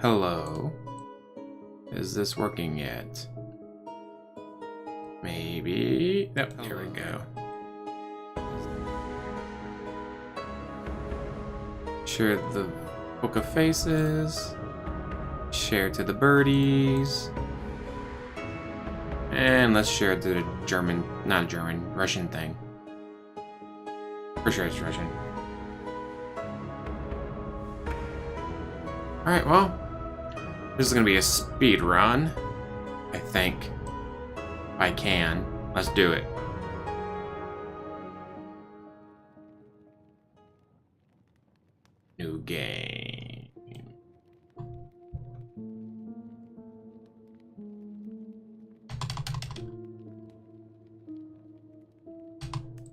Hello. Is this working yet? Maybe. Nope, here we go. Share the Book of Faces. Share to the birdies. And let's share to the German, not German, Russian thing. For sure it's Russian. Alright, well, this is gonna be a speed run, I think. If I can. Let's do it. New game.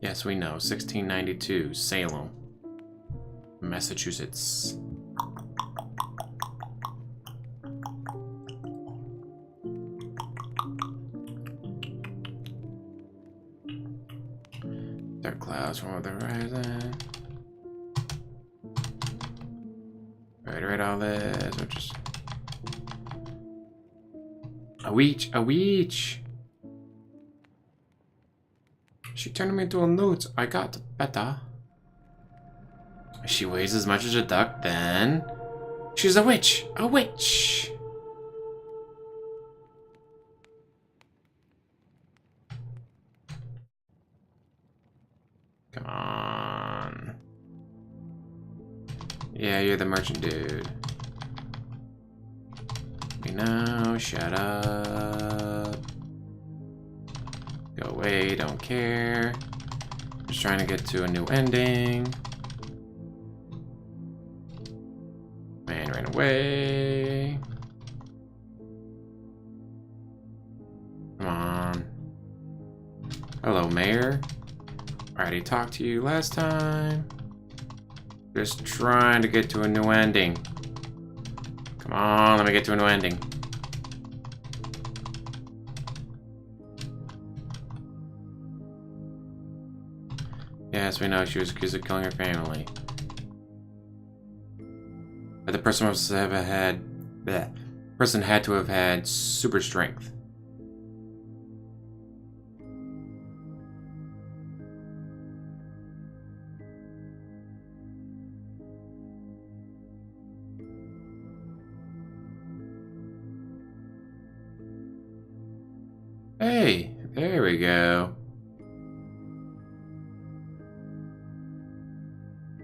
Yes, we know. 1692, Salem, Massachusetts. Dark clouds from the horizon. Read all this. Or just a weech. She turned me into a newt. I got better. She weighs as much as a duck, then she's a witch. A witch. Come on. Yeah, you're the merchant dude. You know, shut up. Go away, don't care. Just trying to get to a new ending. Man ran away. Come on. Hello, Mayor. I already talked to you last time. Just trying to get to a new ending. Come on, let me get to a new ending. Yes, we know she was accused of killing her family. But the person must have had... Bleh. Person had to have had super strength. Hey, there we go.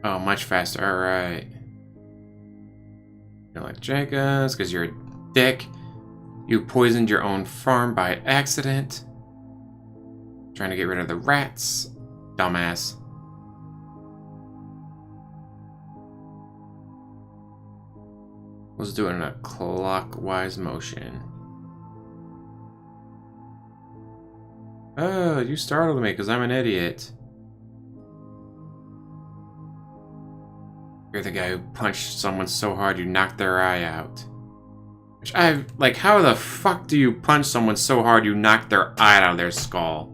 Oh, much faster. Alright. You're like Jenkins, because you're a dick. You poisoned your own farm by accident. Trying to get rid of the rats. Dumbass. Let's do it in a clockwise motion. Oh, you startled me because I'm an idiot. You're the guy who punched someone so hard you knocked their eye out. Which like, how the fuck do you punch someone so hard you knock their eye out of their skull?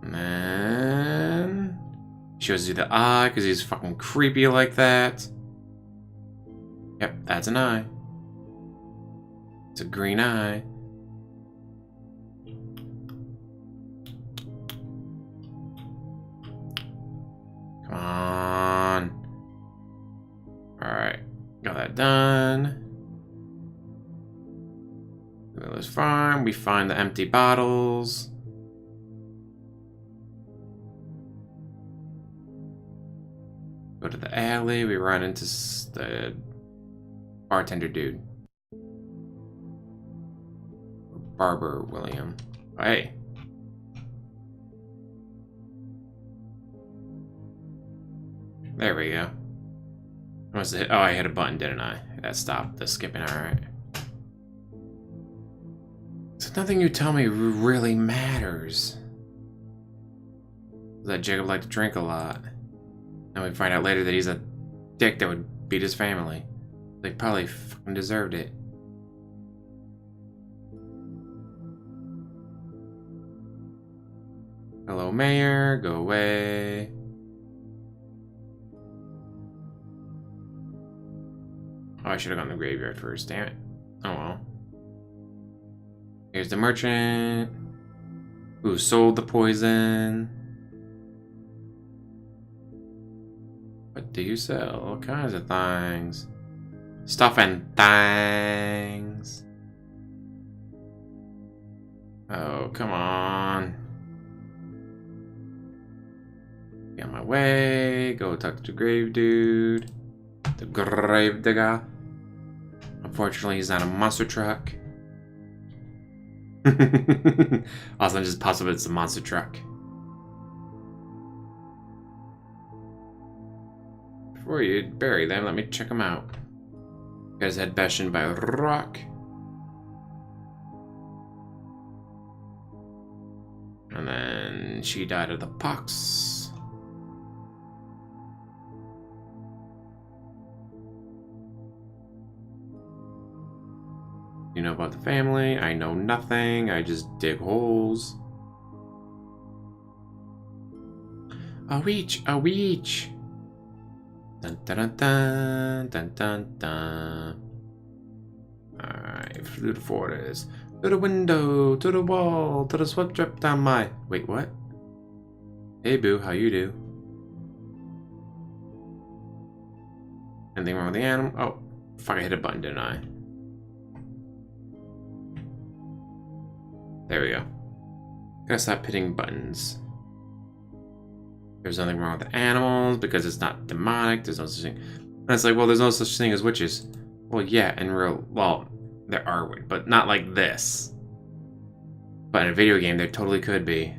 Man. Shows you the eye because he's fucking creepy like that. Yep, that's an eye. It's a green eye. Come on. Alright. Got that done. Miller's farm. We find the empty bottles. Go to the alley. We run into the bartender dude. Barber William. Hey. There we go. I must have hit, oh, I hit a button, didn't I? That stopped the skipping, alright. So nothing you tell me really matters. That Jacob liked to drink a lot. And we find out later that he's a dick that would beat his family. They probably fucking deserved it. Hello, Mayor. Go away. Oh, I should have gone to the graveyard first. Damn it. Oh well. Here's the merchant who sold the poison. What do you sell? All kinds of things. Stuff and things. Oh, come on. Be on my way. Go talk to the grave dude. The grave digger. Unfortunately, he's not a monster truck. Also, just possible it's a monster truck. Before you bury them, let me check them out. You guys had bashed in by a rock. And then she died of the pox. You know about the family? I know nothing. I just dig holes. A witch! A witch! Dun dun dun dun dun dun dun. Alright, through the forest. To the window, to the wall, to the swept drip down my... Wait, what? Hey boo, how you do? Anything wrong with the animal? Oh, fuck, I hit a button, didn't I? There we go. Gotta stop hitting buttons. There's nothing wrong with the animals because it's not demonic. There's no such thing. And it's like, well, there's no such thing as witches. Well, yeah, in real... Well, there are, but not like this. But in a video game, there totally could be.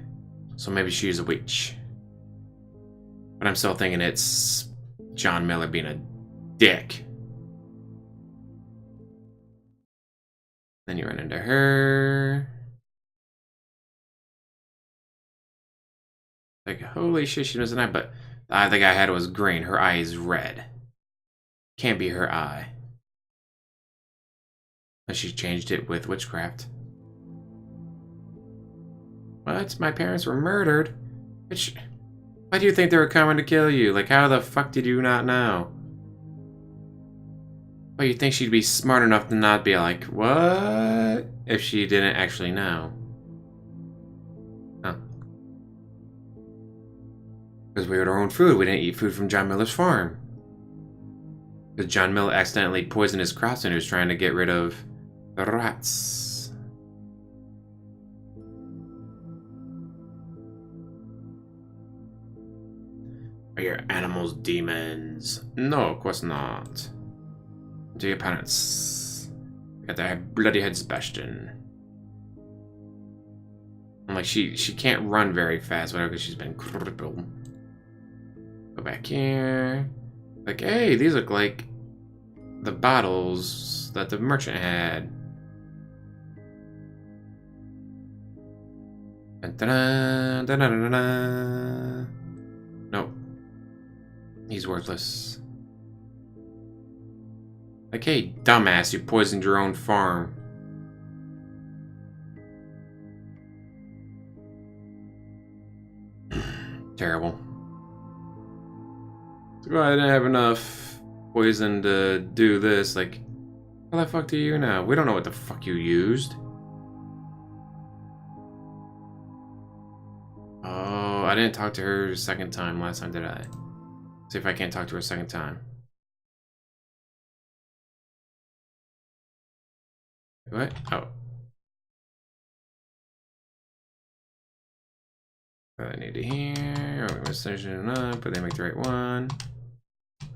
So maybe she's a witch. But I'm still thinking it's John Miller being a dick. Then you run into her. Like, holy shit, she doesn't have, but the eye the guy had was green. Her eye is red. Can't be her eye. But she changed it with witchcraft. What? My parents were murdered? Why do you think they were coming to kill you? Like, how the fuck did you not know? Well, you'd think she'd be smart enough to not be like, what? If she didn't actually know. Huh. Because we had our own food. We didn't eat food from John Miller's farm. Because John Miller accidentally poisoned his crops and he was trying to get rid of the rats. Are your animals demons? No, of course not. Do your parents got their bloody heads bashed in. I'm like, she can't run very fast, whatever, because she's been crippled. Go back here. Like, hey, these look like the bottles that the merchant had. Dun, dun, dun, dun, dun, dun. Nope. He's worthless. Like, hey, dumbass, you poisoned your own farm. Terrible. So I didn't have enough poison to do this. Like, how the fuck do you know? We don't know what the fuck you used. Oh, I didn't talk to her a second time last time, did I? See if I can't talk to her a second time. What? Oh. I need to hear. Oh, we must it up, but they make the right one.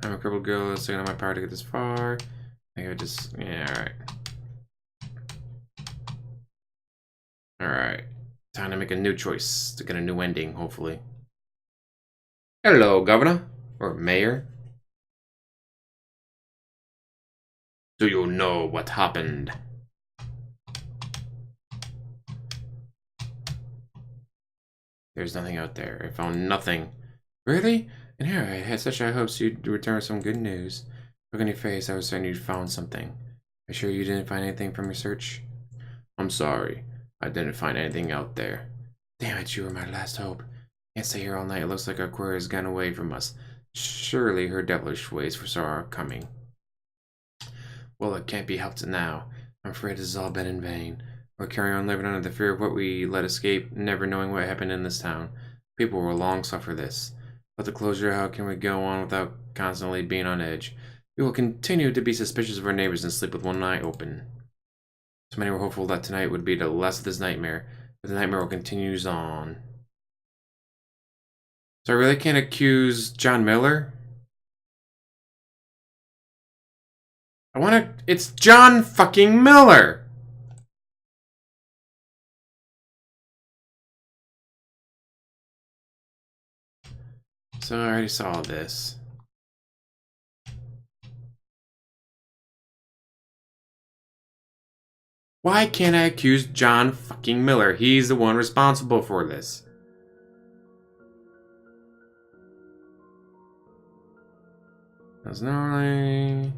I'm a crippled girl. It's taking on my power to get this far. I think I just. Yeah, alright. Alright. Time to make a new choice to get a new ending, hopefully. Hello, Governor. Or Mayor. Do you know what happened? There's nothing out there. I found nothing. Really? And here, I had such high hopes you'd return with some good news. Look on your face, I was certain you'd found something. Are you sure you didn't find anything from your search? I'm sorry. I didn't find anything out there. Damn it, you were my last hope. Can't stay here all night. It looks like our quarry has gone away from us. Surely her devilish ways foresaw our coming. Well, it can't be helped now. I'm afraid this has all been in vain. We'll carry on living under the fear of what we let escape, never knowing what happened in this town. People will long suffer this. But the closure, how can we go on without constantly being on edge? We will continue to be suspicious of our neighbors and sleep with one eye open. So many were hopeful that tonight would be the last of this nightmare, but the nightmare will continues on. So I really can't accuse John Miller? It's John fucking Miller! So I already saw this. Why can't I accuse John fucking Miller? He's the one responsible for this. That's normally...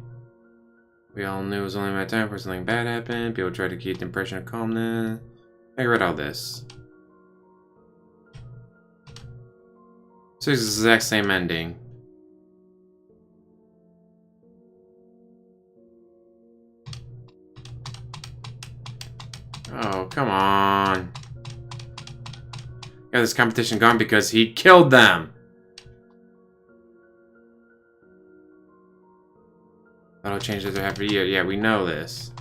We all knew it was only a matter of time before something bad happened. People tried to keep the impression of calmness. I read all this. So it's the exact same ending. Oh, come on. Got this competition gone because he killed them. That'll change this every year. Yeah, we know this.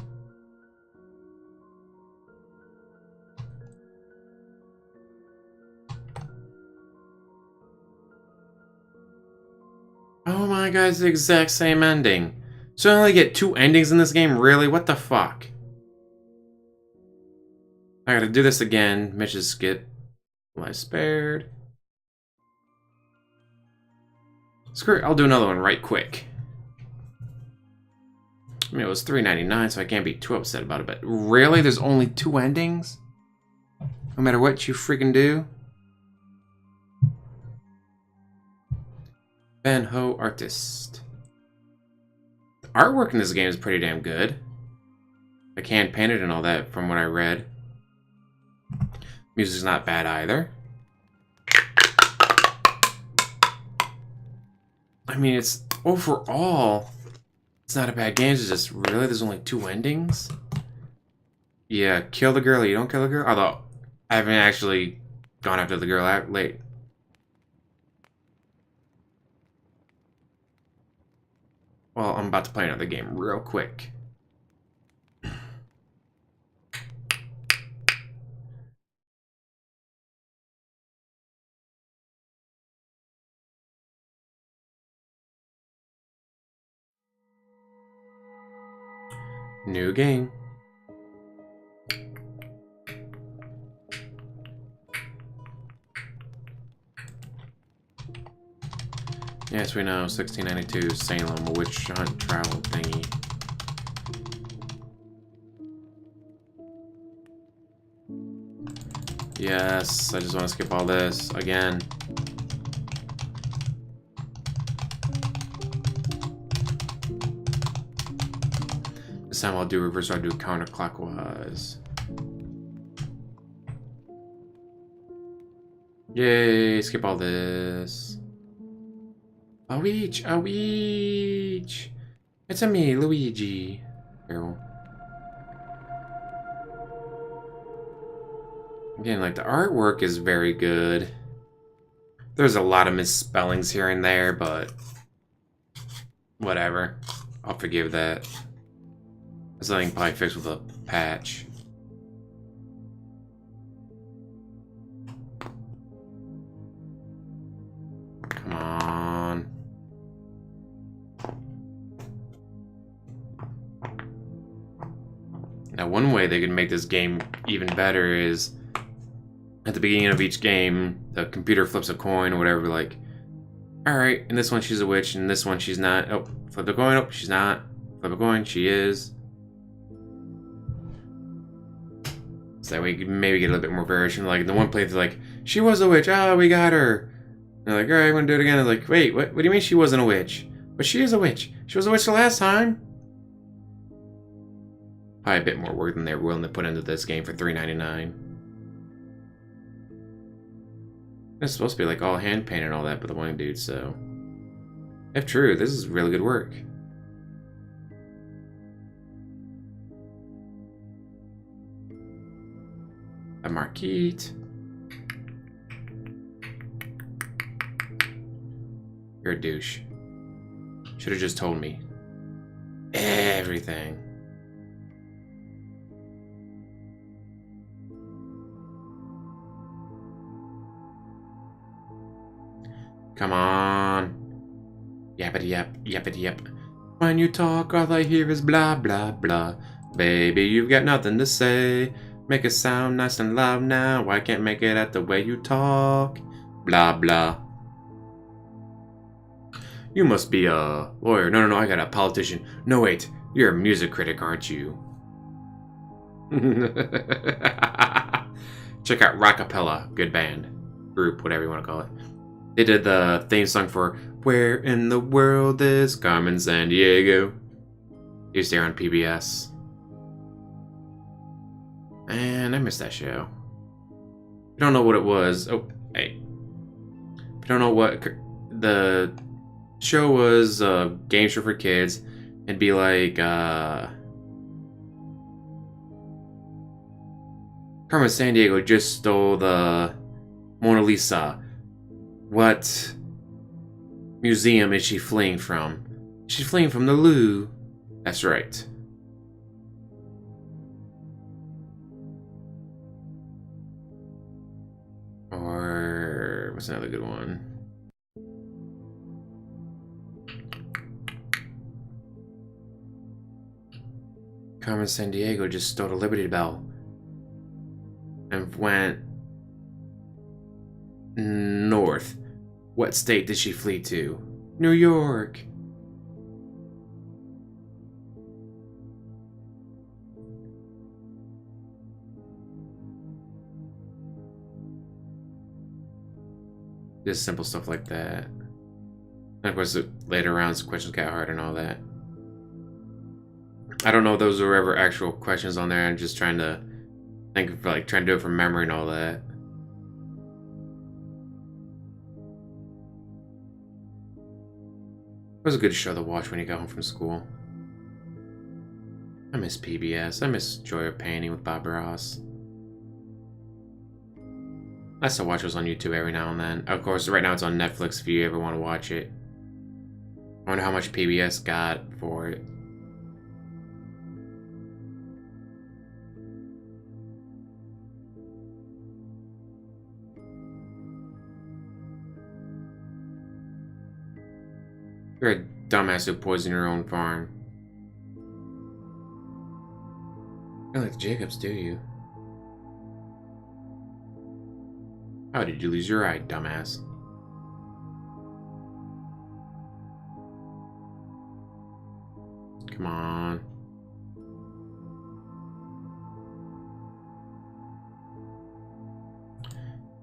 Oh my god, it's the exact same ending. So I only get 2 endings in this game? Really? What the fuck? I gotta do this again. Mitch's skip. Life spared. Screw it, I'll do another one right quick. I mean, it was $3.99, so I can't be too upset about it, but really? There's only 2 endings? No matter what you freaking do? Ben Ho Artist. The artwork in this game is pretty damn good. Like hand painted and all that from what I read. Music's not bad either. I mean, it's overall, it's not a bad game. It's just really there's only 2 endings. Yeah, kill the girl or you don't kill the girl. Although I haven't actually gone after the girl out late. Well, I'm about to play another game real quick. New game. Yes, we know. 1692 Salem, a witch hunt travel thingy. Yes, I just want to skip all this again. This time I'll do reverse, so I'll do counterclockwise. Yay, skip all this. A witch, a witch. It's a me, Luigi. Carol. Again, like the artwork is very good. There's a lot of misspellings here and there, but whatever. I'll forgive that. That's something probably fixed with a patch. Come on. Now, one way they can make this game even better is at the beginning of each game, the computer flips a coin or whatever, like, alright, in this one she's a witch, and this one she's not. Oh, flip the coin, oh, she's not. Flip a coin, she is. So that way you can maybe get a little bit more variation. Like, in the one playthrough, like, she was a witch, ah, we got her. And they're like, alright, I'm gonna do it again. They're like, wait, what do you mean she wasn't a witch? But she is a witch. She was a witch the last time. Probably a bit more work than they're willing to put into this game for $3.99. It's supposed to be like all hand painted and all that, but the one dude, so. If true, this is really good work. A Marquite. You're a douche. Should have just told me. Everything. Come on. Yappity yap, yappity yap. When you talk, all I hear is blah, blah, blah. Baby, you've got nothing to say. Make it sound nice and loud now. I can't make it out the way you talk. Blah, blah. You must be a lawyer. No, no, no, I got a politician. No, wait. You're a music critic, aren't you? Check out Rockapella. Good band. Group, whatever you want to call it. They did the theme song for Where in the World is Carmen Sandiego? Used to air on PBS. Man, I missed that show. I don't know what it was. Oh, hey. I don't know what the show was. A game show for kids. It'd be like Carmen Sandiego just stole the Mona Lisa. What museum is she fleeing from? She's fleeing from the Louvre. That's right. Or what's another good one? Carmen Sandiego just stole the Liberty Bell and went north. What state did she flee to? New York. Just simple stuff like that. And of course, later on, questions got hard and all that. I don't know if those were ever actual questions on there. I'm just trying to think of, like, trying to do it from memory and all that. It was a good show to watch when you got home from school. I miss PBS. I miss Joy of Painting with Bob Ross. I still watch those on YouTube every now and then. Of course, right now it's on Netflix if you ever want to watch it. I wonder how much PBS got for it. You're a dumbass who poisoned your own farm. You don't like the Jacobs, do you? How did you lose your eye, dumbass? Come on.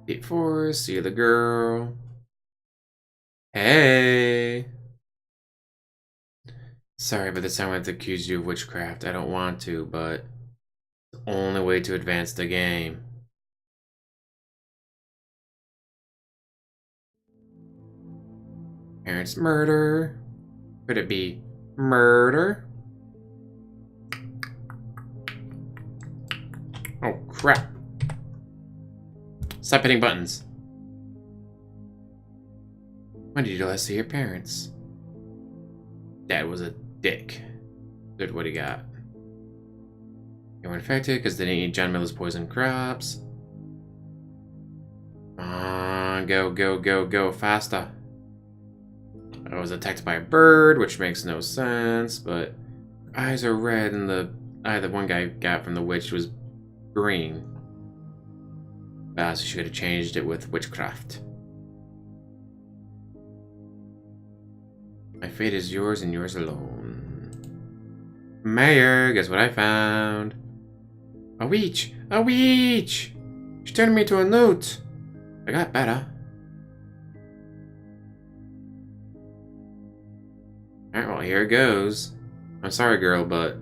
Eight four, see the girl. Hey. Sorry, but this time I have to accuse you of witchcraft. I don't want to, but it's the only way to advance the game. Parents murder. Could it be murder? Oh, crap. Stop hitting buttons. When did you last see your parents? Dad was a dick. Good, what he got? They were infected because they didn't eat John Miller's poison crops. Come on, go, go, go, go, faster. I was attacked by a bird, which makes no sense, but eyes are red and the eye that one guy got from the witch was green. So she could have changed it with witchcraft. My fate is yours and yours alone. Mayor, guess what I found? A witch! A witch! She turned me into a newt. I got better. Alright, well, here it goes. I'm sorry, girl, but...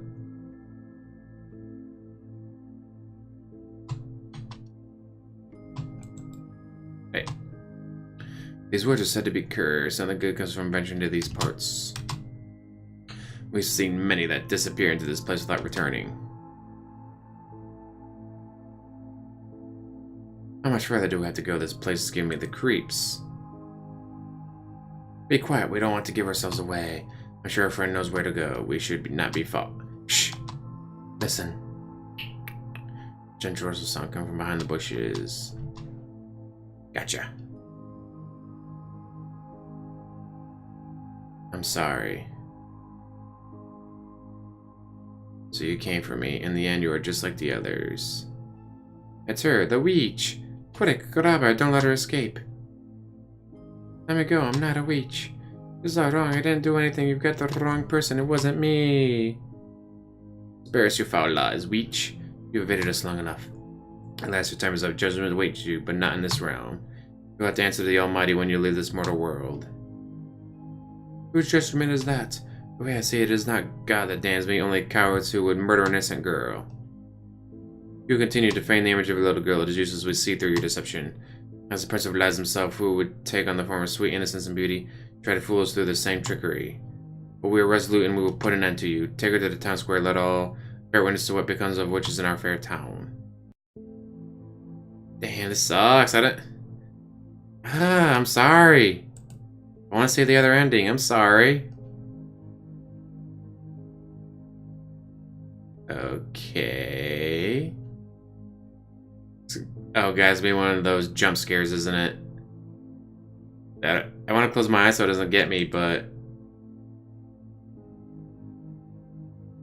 Hey. These words are said to be cursed. Nothing good comes from venturing to these parts. We've seen many that disappear into this place without returning. How much further do we have to go? This place is giving me the creeps. Be quiet, we don't want to give ourselves away. I'm sure our friend knows where to go. We should not be fought. Shh. Listen. Gentle rustle sound coming from behind the bushes. Gotcha. I'm sorry. So you came for me. In the end, you are just like the others. It's her, the witch. Quick, grab her. Don't let her escape. Let me go. I'm not a witch. This is all wrong. I didn't do anything. You've got the wrong person. It wasn't me. Spare us your foul lies, witch. You've evaded us long enough. At last, your time is up. Judgment awaits you, but not in this realm. You'll have to answer to the Almighty when you leave this mortal world. Whose judgment is that? The way I see it, it is not God that damns me, only cowards who would murder an innocent girl. You continue to feign the image of a little girl. It is useless we see through your deception. As the Prince of Lies himself, who would take on the form of sweet innocence and beauty, try to fool us through the same trickery. But we are resolute and we will put an end to you. Take her to the town square, let all bear witness to what becomes of witches in our fair town. Damn, this sucks. I'm sorry. I want to see the other ending. I'm sorry. Okay. Oh, guys, be one of those jump scares, isn't it? I want to close my eyes so it doesn't get me, but...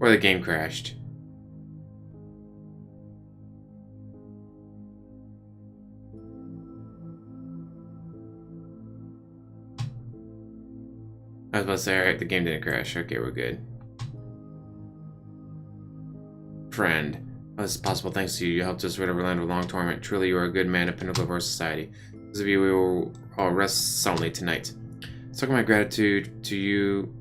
Or the game crashed. I was about to say, alright, the game didn't crash. Okay, we're good. Friend. Oh, this is possible thanks to you. You helped us rid our land of long torment. Truly, you are a good man, a pinnacle of our society. Because of you, we will all rest soundly tonight. So, my gratitude to you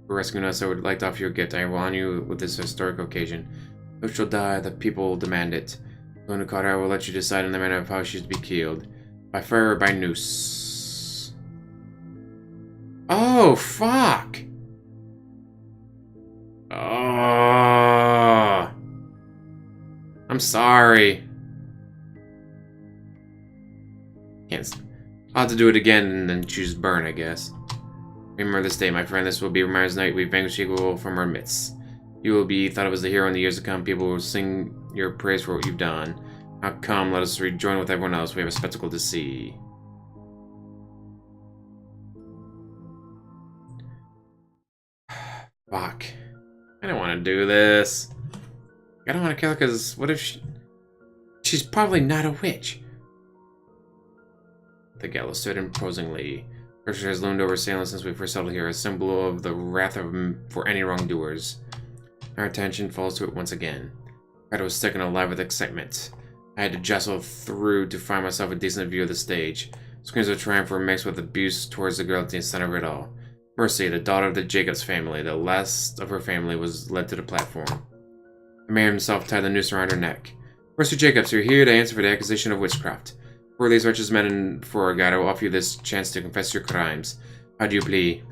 for rescuing us. I would like to offer you a gift. I will honor you with this historic occasion. Who shall die? The people demand it. When caught her, I will let you decide on the manner of how she is to be killed. By fire or by noose. Oh, fuck! Oh, I'm sorry. I'll have to do it again and then choose burn, I guess. Remember this day, my friend. This will be Reminder's night. We vanquish evil from our midst. You will be thought of as the hero in the years to come. People will sing your praise for what you've done. Now come, let us rejoin with everyone else. We have a spectacle to see. Fuck. I don't want to do this. I don't want to kill her because what if she's probably not a witch. The gallows stood imposingly. Pressure has loomed over Salem since we first settled here, a symbol of the wrath for any wrongdoers. Our attention falls to it once again. I was sick and alive with excitement. I had to jostle through to find myself a decent view of the stage. Screams of triumph were mixed with abuse towards the girl at the center of it all. Mercy, the daughter of the Jacobs family, the last of her family, was led to the platform. The mayor himself tied the noose around her neck. Mercy Jacobs, you're here to answer for the accusation of witchcraft. For these wretched men and for our God, I will offer you this chance to confess your crimes. How do you plead?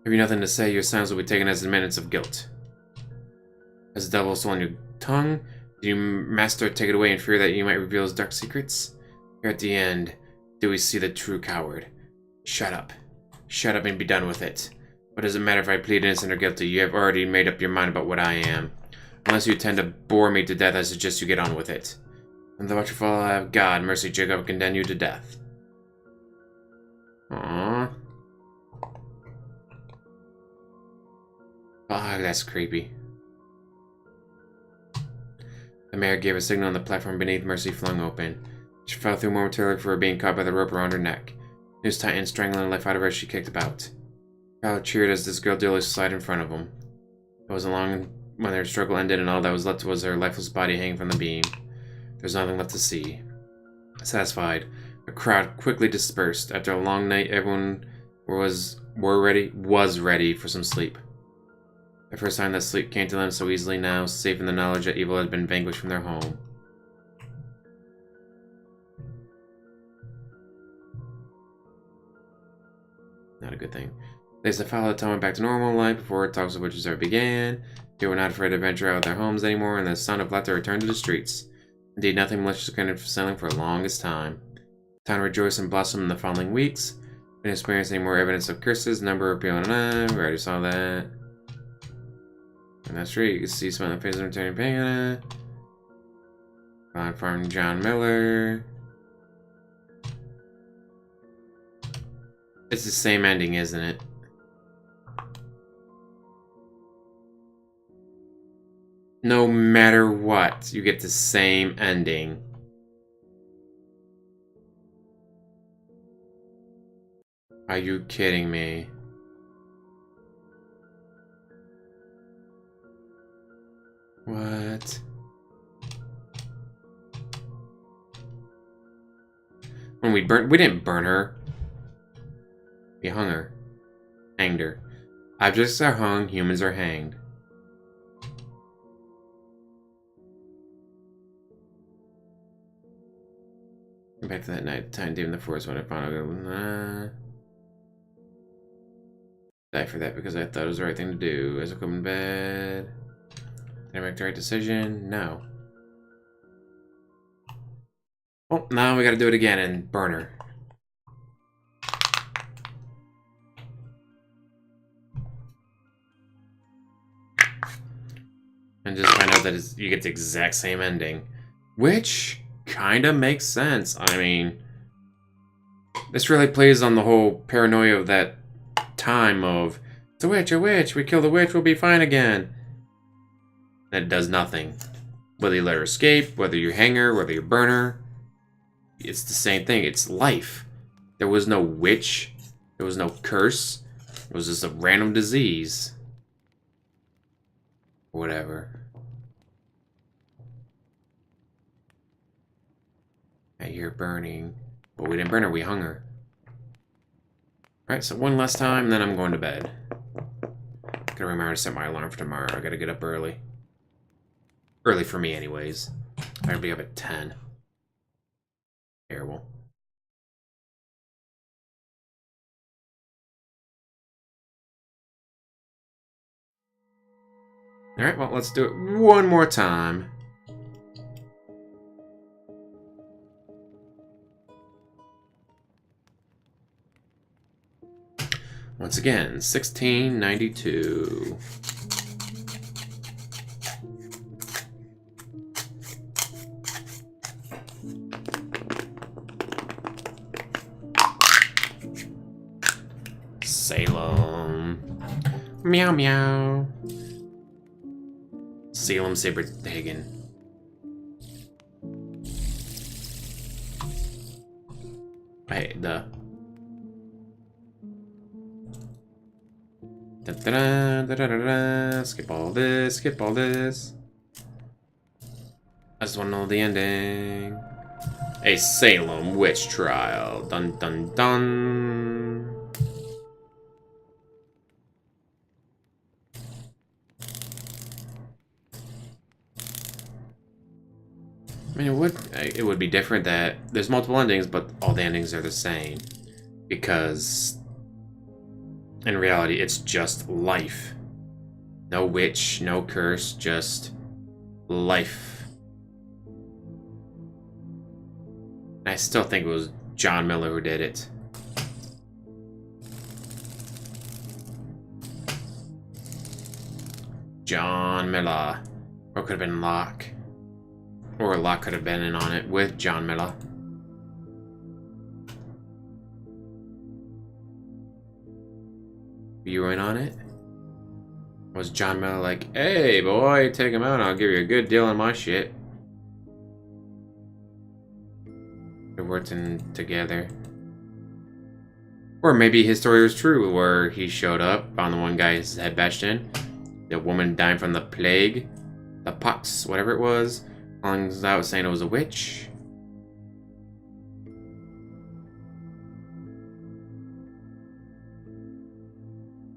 Have you nothing to say? Your silence will be taken as admittance of guilt. Has the devil stolen your tongue? Did you, master, take it away in fear that you might reveal his dark secrets? Here at the end, do we see the true coward? Shut up. Shut up and be done with it. What does it matter if I plead innocent or guilty? You have already made up your mind about what I am. Unless you intend to bore me to death, I suggest you get on with it. And the watchful eye of God, Mercy Jacob, condemn you to death. Aww. Fuck, that's creepy. The mayor gave a signal on the platform beneath. Mercy flung open. She fell through momentarily for being caught by the rope around her neck. Noose tightened, strangling the life out of her as she kicked about. The crowd cheered as this girl daily slid in front of them. It wasn't long when their struggle ended and all that was left was her lifeless body hanging from the beam. There was nothing left to see. Satisfied, the crowd quickly dispersed. After a long night, everyone was ready for some sleep. The first time that sleep came to them so easily now, safe in the knowledge that evil had been vanquished from their home. Not a good thing. They said followed the time went back to normal life before talks of witches ever began. They were not afraid to venture out of their homes anymore, and the sound of laughter returned to the streets. Indeed, nothing malicious occurred for Salem for the longest time. Town rejoiced and blossomed in the following weeks. Didn't experience any more evidence of curses. Number of people, we already saw that. And that's right, you can see some of the faces of returning pain. Farm John Miller. It's the same ending, isn't it? No matter what, you get the same ending. Are you kidding me? What? When we didn't burn her. We hung her. Hanged her. Objects are hung, humans are hanged. Back to that night, time deep in the forest when I found out. Die for that because I thought it was the right thing to do. As I come in bed. Did I make the right decision? No. Oh, now we gotta do it again and burn her. And just find out that you get the exact same ending. Which kinda makes sense. I mean, this really plays on the whole paranoia of that time of, it's a witch, we kill the witch, we'll be fine again. And it does nothing. Whether you let her escape, whether you hang her, whether you burn her, it's the same thing. It's life. There was no witch. There was no curse. It was just a random disease. Whatever. I hear burning. But we didn't burn her, we hung her. Alright, so one last time, then I'm going to bed. Gotta remember to set my alarm for tomorrow. I gotta get up early. Early for me, anyways. I gotta be up at 10. Terrible. Alright, well, let's do it one more time. Once again, 1692. Salem. Meow meow. Salem Saberhagen. Hey, the. Da -da -da -da -da -da. Skip all this, skip all this. I just want to know the ending. A Salem witch trial. Dun dun dun. I mean, it would be different that there's multiple endings, but all the endings are the same. Because in reality, it's just life. No witch, no curse, just life. I still think it was John Miller who did it. John Miller. Or it could have been Locke. Or Locke could have been in on it with John Miller. You were in on it? Was John Miller like, hey boy, take him out and I'll give you a good deal on my shit? They're working together. Or maybe his story was true, where he showed up, found the one guy's head bashed in. The woman dying from the plague. The pox, whatever it was. As long as I was saying it was a witch.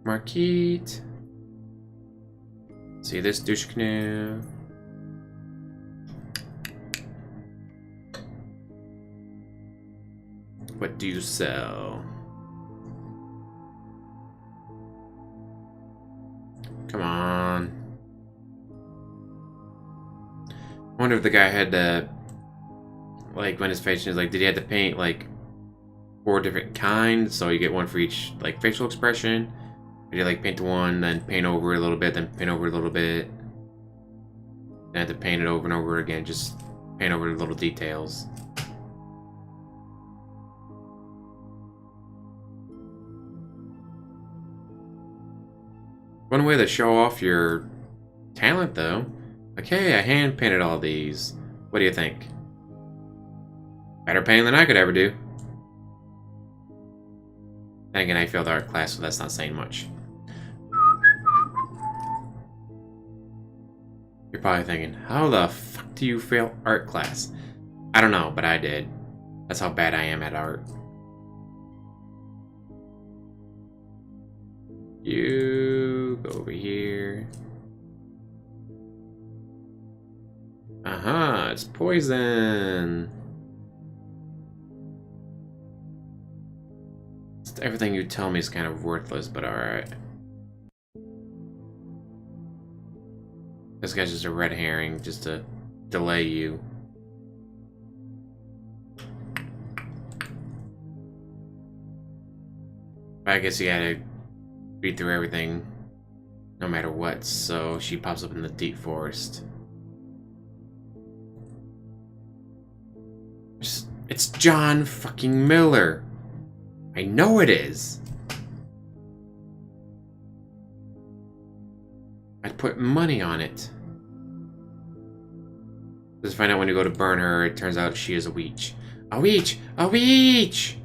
Marquette. See this douche canoe. What do you sell? Come on. I wonder if the guy had like when his patient is like, did he have to paint like 4 different kinds, so you get one for each like facial expression? Or did you like paint one, then paint over it a little bit, then paint over it a little bit, then have to paint it over and over again, just paint over the little details. One way to show off your talent, though. Like, hey, I hand painted all these. What do you think? Better painting than I could ever do. Then again, I failed art class, so that's not saying much. You're probably thinking, how the fuck do you fail art class? I don't know, but I did. That's how bad I am at art. You go over here. Uh-huh, it's poison. Everything you tell me is kind of worthless, but alright. This guy's just a red herring, just to delay you. I guess you gotta read through everything, no matter what, so she pops up in the deep forest. It's John fucking Miller. I know it is. I'd put money on it. Just find out when you go to burn her, it turns out she is a witch. A witch! A witch!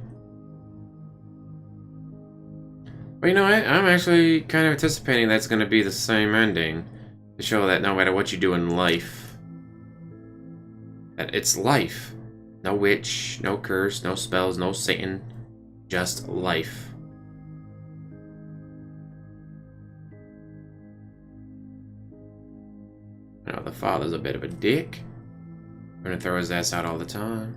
But you know what? I'm actually kind of anticipating that's going to be the same ending. To show that no matter what you do in life, that it's life. No witch, no curse, no spells, no Satan. Just life. Now the father's a bit of a dick. Gonna throw his ass out all the time.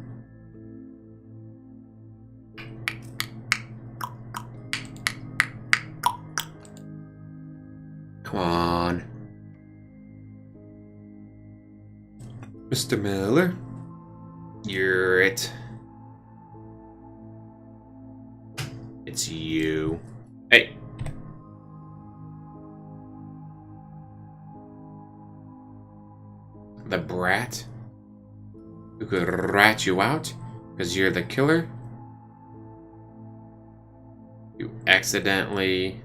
Come on. Mr. Miller. You're it. It's you. Hey. The brat who could rat you out because you're the killer. You accidentally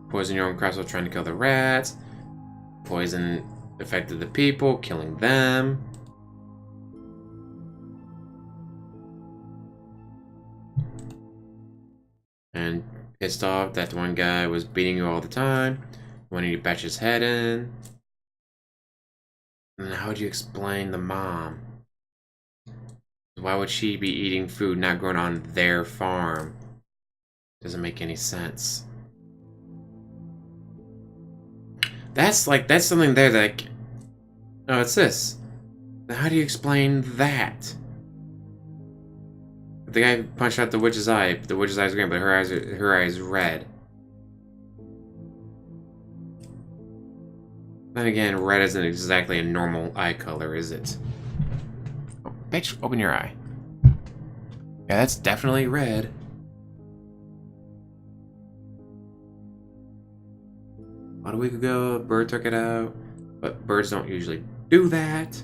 poison your own crops while trying to kill the rats. Poison affected the people, killing them. And pissed off that the one guy was beating you all the time, wanting to bash his head in. And how would you explain the mom? Why would she be eating food not grown on their farm? Doesn't make any sense. That's something there that, oh, it's this. How do you explain that? The guy punched out the witch's eye. The witch's eye is green, but her eye is red. Then again, red isn't exactly a normal eye color, is it? Oh, bitch, open your eye. Yeah, that's definitely red. About a week ago, a bird took it out, but birds don't usually do that.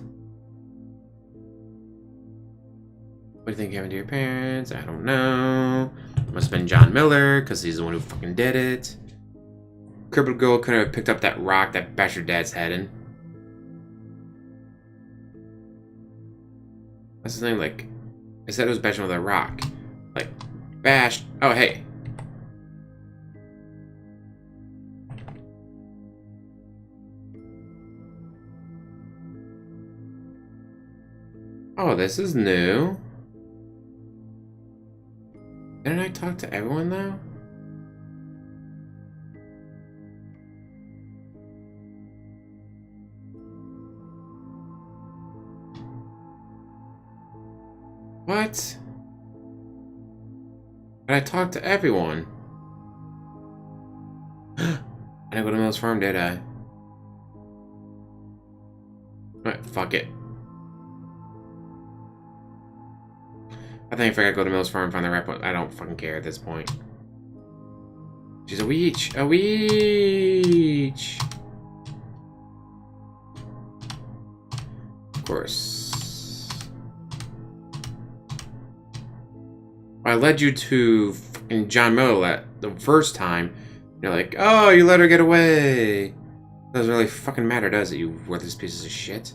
What do you think happened to your parents? I don't know. Must have been John Miller, because he's the one who fucking did it. Crippled girl could have picked up that rock that bashed your dad's head in. That's the thing, like, I said it was bashing with a rock. Like, bashed. Oh, hey. Oh, this is new. Didn't I talk to everyone, though? What? But I talked to everyone. I didn't go to Mills Farm, did I? Alright, fuck it. I think if I gotta go to Mills Farm and find the right one, I don't fucking care at this point. She's a witch. A witch! Of course. I led you to fucking John Miller the first time. You're like, oh, you let her get away. Doesn't really fucking matter, does it, you worthless pieces of shit?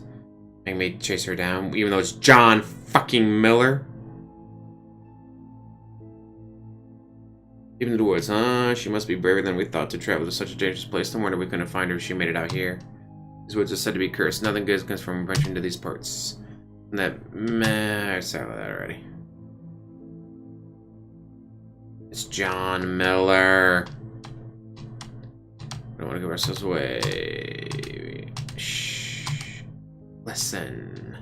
Make me chase her down, even though it's John fucking Miller. Even in the woods, huh? She must be braver than we thought to travel to such a dangerous place. No wonder we couldn't find her if she made it out here. These woods are said to be cursed. Nothing good comes from venturing into these parts. And that, meh, I said that already. It's John Miller. We don't want to give ourselves away. Shh. Listen.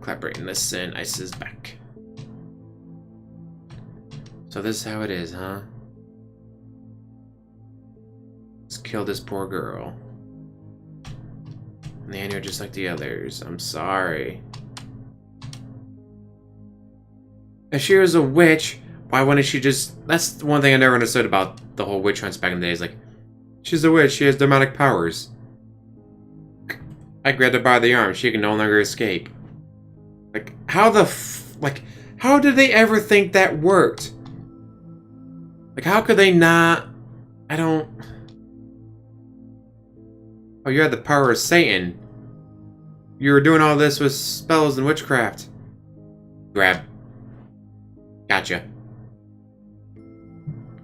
Collaborate and listen. Ice is back. So this is how it is, huh? Let's kill this poor girl. And you're just like the others. I'm sorry. If she was a witch, why wouldn't she just... That's the one thing I never understood about the whole witch hunts back in the days. Like, she's a witch. She has demonic powers. I grabbed her by the arm. She can no longer escape. Like, how the like, how did they ever think that worked? Like, how could they not... I don't... Oh, you had the power of Satan. You were doing all this with spells and witchcraft. Grab. Gotcha.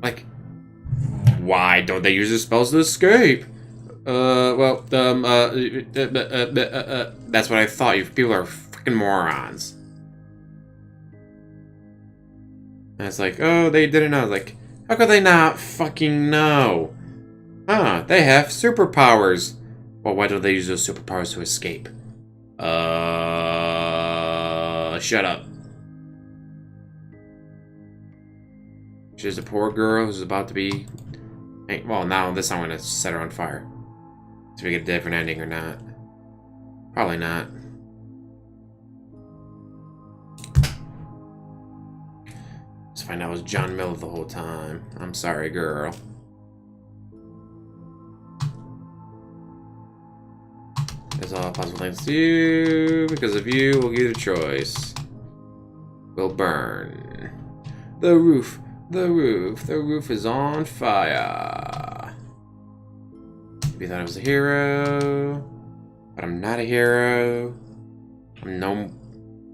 Like, why don't they use the spells to escape? That's what I thought. You people are freaking morons. And it's like, oh, they didn't know. Like, how could they not fucking know? Huh, they have superpowers. Well, why don't they use those superpowers to escape? Shut up. She's a poor girl who's about to be... Well, now this time I'm gonna set her on fire. So we get a different ending or not. Probably not. Let's find out it was John Miller the whole time. I'm sorry, girl. There's all possible things to you. Because of you, we'll give you a choice. We'll burn. The roof. The roof is on fire. You thought I was a hero, but I'm not a hero. I'm no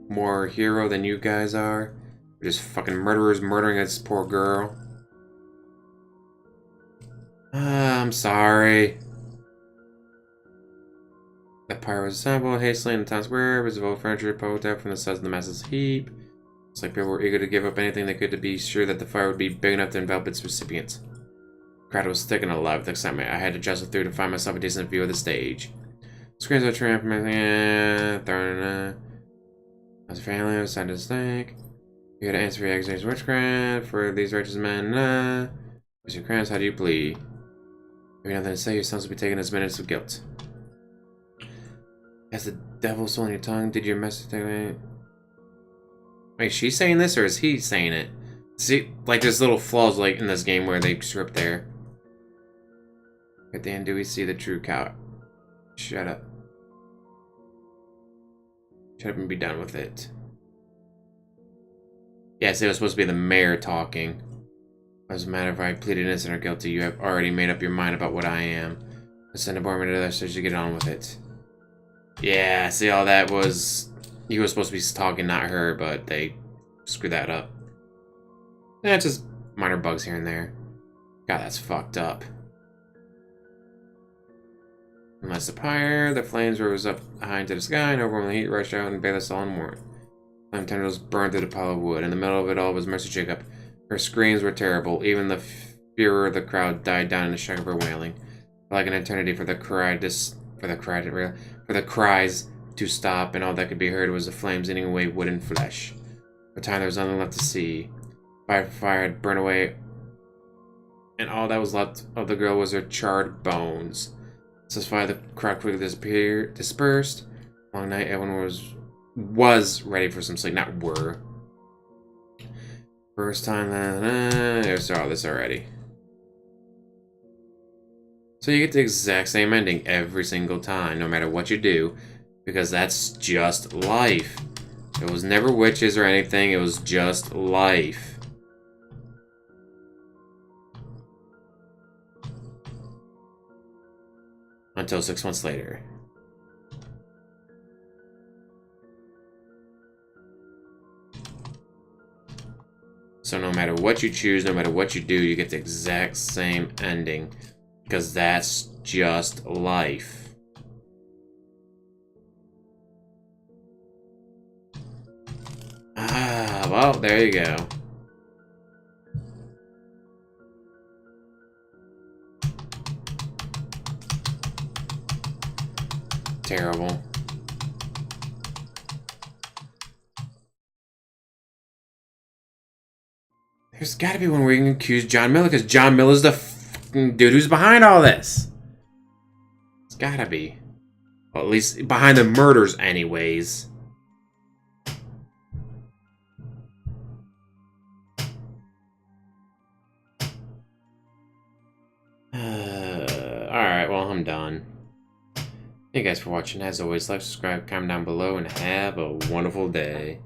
more a hero than you guys are. You're just fucking murderers murdering this poor girl. I'm sorry. That pyre was assembled hastily in the town square. It was of furniture poked out from the sides of the massive heap. It's like people were eager to give up anything they could to be sure that the fire would be big enough to envelop its recipients. The crowd was thick and alive with excitement. I had to jostle through to find myself a decent view of the stage. Screens of tramp, throwing as a family, I was decided to snake. You gotta answer for your accusations of witchcraft for these righteous men. What's your crimes? How do you plead? Have you nothing to say? Your sons will be taken as minutes of guilt. Has the devil soul in your tongue? Did your message take away? Wait, is she saying this or is he saying it? See, like there's little flaws like in this game where they strip there. At the end, do we see the true cow? Shut up. Shut up and be done with it. Yes, it was supposed to be the mayor talking. Doesn't matter if I pleaded innocent or guilty. You have already made up your mind about what I am. I send a barman to the so you get on with it. Yeah, see, all that was... He was supposed to be talking, not her, but they screwed that up. It's just minor bugs here and there. God, that's fucked up. Unless the pyre, the flames rose up high into the sky, and overwhelming heat rushed out and bathed us all in warmth. Flame tendrils burned through the pile of wood. In the middle of it all was Mercy Jacob. Her screams were terrible. Even the furor of the crowd died down in the shock of her wailing. Like an eternity for the cries to stop, and all that could be heard was the flames eating away wood and flesh. For time there was nothing left to see. Fire had burned away, and all that was left of the girl was her charred bones. Satisfied, the crowd quickly dispersed. Long night, everyone was ready for some sleep, not were. First time, I saw this already. So you get the exact same ending every single time, no matter what you do, because that's just life. It was never witches or anything, it was just life. Until 6 months later. So no matter what you choose, no matter what you do, you get the exact same ending. Because that's just life. Ah, well, there you go. Terrible. There's gotta be one where you can accuse John Miller, because John Miller's the dude who's behind all this. It's gotta be. Well, at least behind the murders, anyways. Alright, well, I'm done. Thank you guys for watching. As always, like, subscribe, comment down below, and have a wonderful day.